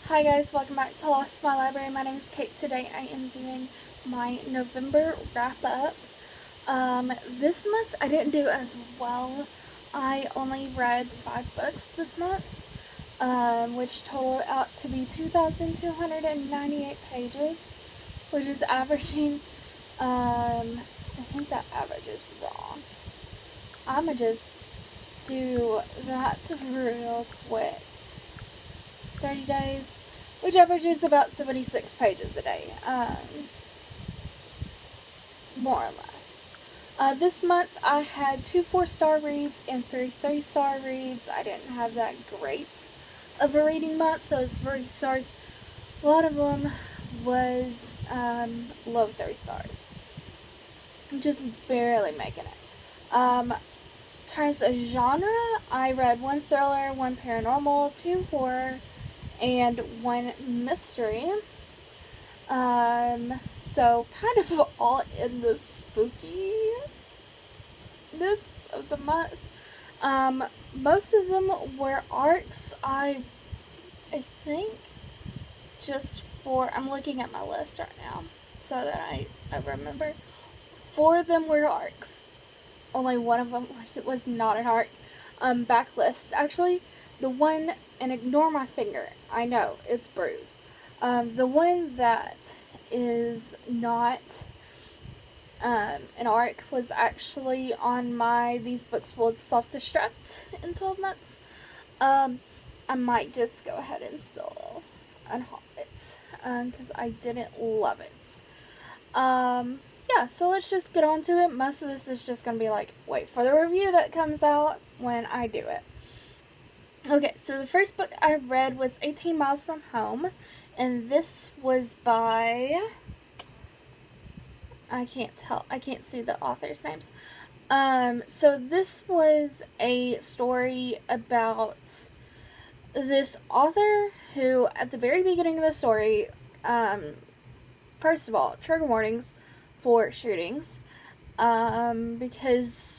Hi guys, welcome back to Lost My Library. My name is Kate. Today I am doing my November wrap up. This month I didn't do as well. I only read 5 books this month, which totaled out to be 2,298 pages, which is averaging, I think that average is wrong. I'ma just do that real quick. 30 days, which averages about 76 pages a day, more or less. This month I had 2 4-star reads and 3 3-star reads. I didn't have that great of a reading month. Those 3 stars, a lot of them was low 3 stars. I'm just barely making it. In terms of genre, I read 1 thriller, 1 paranormal, 2 horror, and 1 mystery. So kind of all in the spookiness of the month. Most of them were arcs. I think just I'm looking at my list right now so that I remember. 4 of them were arcs. Only one of them was not an arc. Backlist. Actually, the one, and ignore my finger, I know, it's bruised. The one that is not an arc was actually on my These Books Will Self-Destruct in 12 months. I might just go ahead and still unhaul it, because I didn't love it. Yeah, so let's just get on to it. Most of this is just going to be like, wait for the review that comes out when I do it. Okay, so the first book I read was 18 Miles from Home, and this was by, I can't see the author's names. So this was a story about this author who, at the very beginning of the story, first of all, trigger warnings for shootings, because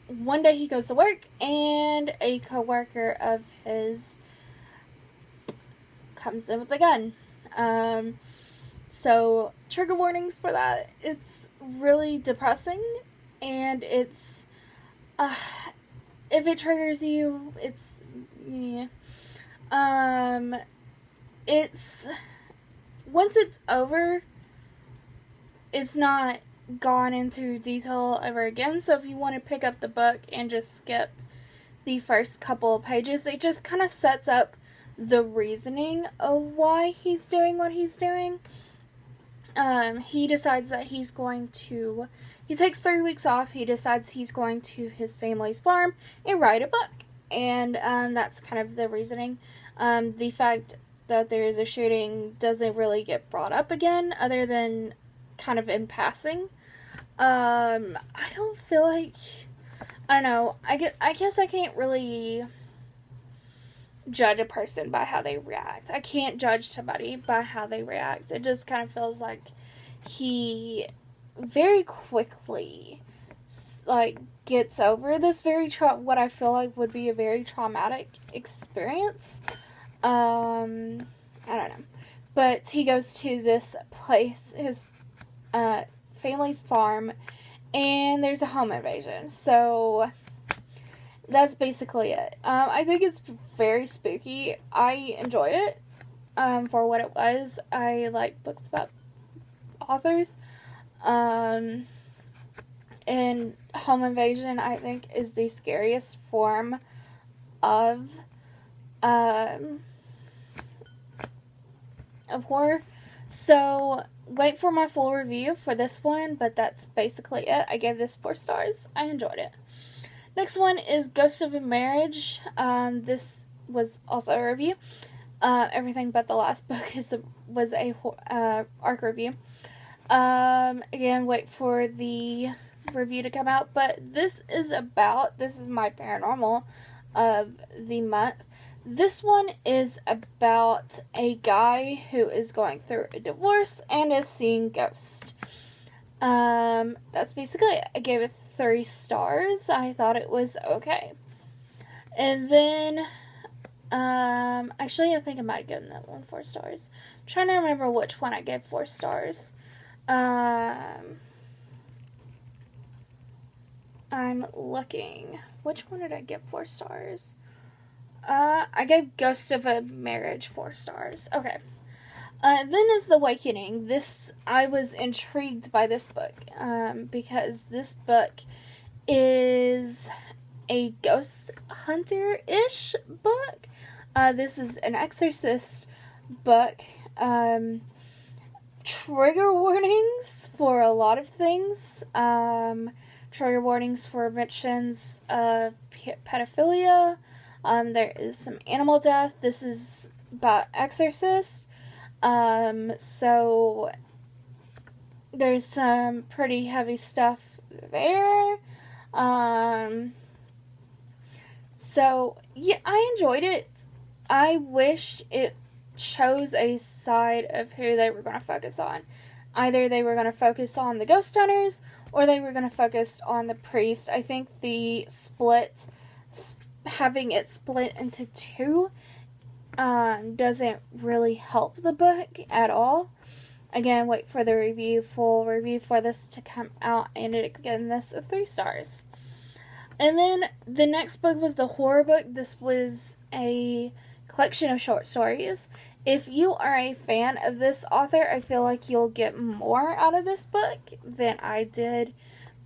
one day he goes to work and a coworker of his comes in with a gun. So trigger warnings for that. It's really depressing, and it's if it triggers you, it's yeah. It's once it's over, it's not gone into detail ever again. So if you want to pick up the book and just skip the first couple of pages, it just kind of sets up the reasoning of why he's doing what he's doing. He decides that he takes 3 weeks off. He decides he's going to his family's farm and write a book. And that's kind of the reasoning. The fact that there is a shooting doesn't really get brought up again, other than kind of in passing. I don't feel like, I don't know, I guess I can't really judge a person by how they react. I can't judge somebody by how they react. It just kind of feels like he very quickly gets over this what I feel like would be a very traumatic experience. I don't know, but he goes to this place, his family's farm, and there's a home invasion. So that's basically it. I think it's very spooky. I enjoyed it for what it was. I like books about authors. And home invasion, I think, is the scariest form of horror. So wait for my full review for this one, but that's basically it. I gave this 4 stars. I enjoyed it. Next one is Ghost of a Marriage. This was also a review. Everything but the last book was a arc review. Again, wait for the review to come out, but this is my paranormal of the month. This one is about a guy who is going through a divorce and is seeing ghosts. That's basically it. I gave it 3 stars. I thought it was okay. And then Actually, I think I might have given that one 4 stars. I'm trying to remember which one I gave 4 stars. I'm looking. Which one did I give 4 stars? I gave Ghost of a Marriage 4 stars. Okay. Then is The Awakening. I was intrigued by this book, because this book is a ghost hunter-ish book. This is an exorcist book. Trigger warnings for a lot of things. Trigger warnings for mentions of pedophilia. There is some animal death. This is about exorcist. So there's some pretty heavy stuff there. So yeah, I enjoyed it. I wish it chose a side of who they were going to focus on. Either they were going to focus on the ghost hunters, or they were going to focus on the priest. I think having it split into 2, doesn't really help the book at all. Again, wait for the full review for this to come out. I ended up giving this a 3 stars. And then the next book was the horror book. This was a collection of short stories. If you are a fan of this author, I feel like you'll get more out of this book than I did.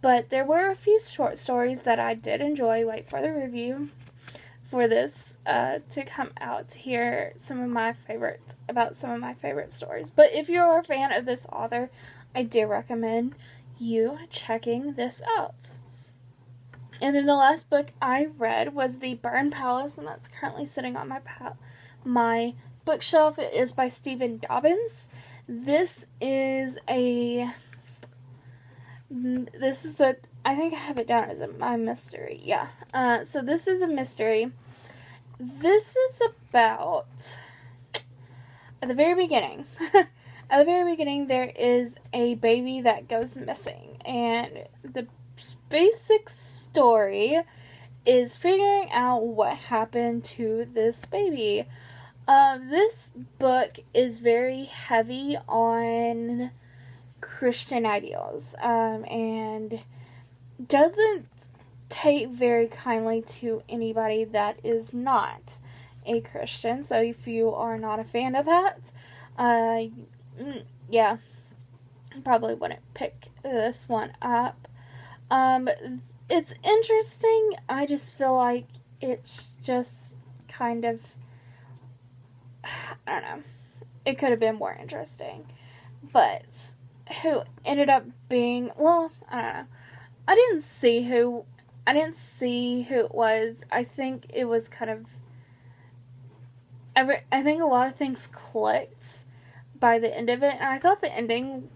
But there were a few short stories that I did enjoy. Wait for the review for this to come out to hear some of my favorite stories. But if you're a fan of this author, I do recommend you checking this out. And then the last book I read was The Burned Palace, and that's currently sitting on my bookshelf. It is by Stephen Dobbins. This is I think I have it down as a mystery. Yeah. So this is a mystery. This is about, at the very beginning, there is a baby that goes missing, and the basic story is figuring out what happened to this baby. This book is very heavy on Christian ideals, and doesn't take very kindly to anybody that is not a Christian. So if you are not a fan of that, yeah, probably wouldn't pick this one up. It's interesting. I just feel like it's just kind of, I don't know, it could have been more interesting. But who ended up being, well, I don't know. I didn't see who it was. I think it was kind of, I think a lot of things clicked by the end of it, and I thought the ending,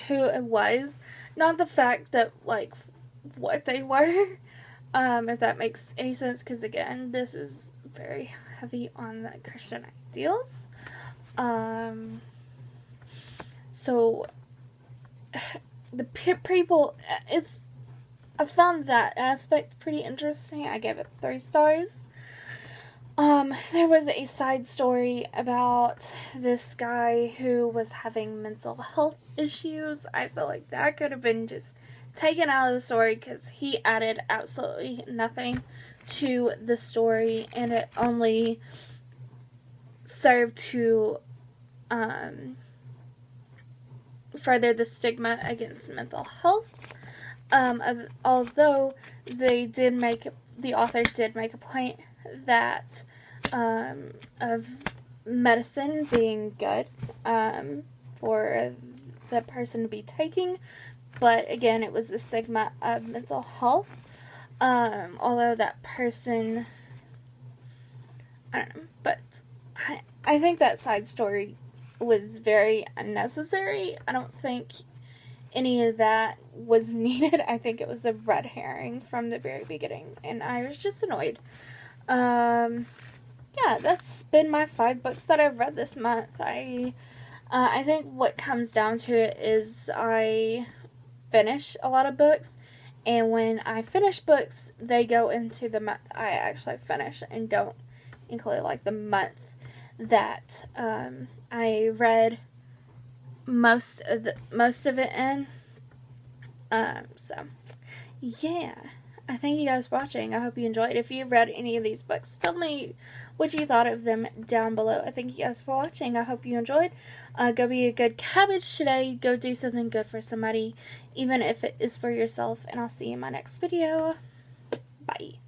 who it was, not the fact that, like, what they were, if that makes any sense, because again, this is very heavy on the Christian ideals. So the people, I found that aspect pretty interesting. I gave it 3 stars. There was a side story about this guy who was having mental health issues. I feel like that could have been just taken out of the story because he added absolutely nothing to the story, and it only served to further the stigma against mental health. Although the author did make a point that of medicine being good for the person to be taking, but again, it was the stigma of mental health. Although that person, I don't know, but I think that side story was very unnecessary. I don't think any of that was needed. I think it was a red herring from the very beginning, and I was just annoyed. Yeah, that's been my 5 books that I've read this month. I think what comes down to it is I finish a lot of books, and when I finish books, they go into the month I actually finish and don't include like the month that I read most of it in. So yeah, I thank you guys for watching. I hope you enjoyed. If you read any of these books, tell me what you thought of them down below. I thank you guys for watching. I hope you enjoyed. Go be a good cabbage today. Go do something good for somebody, even if it is for yourself. And I'll see you in my next video. Bye.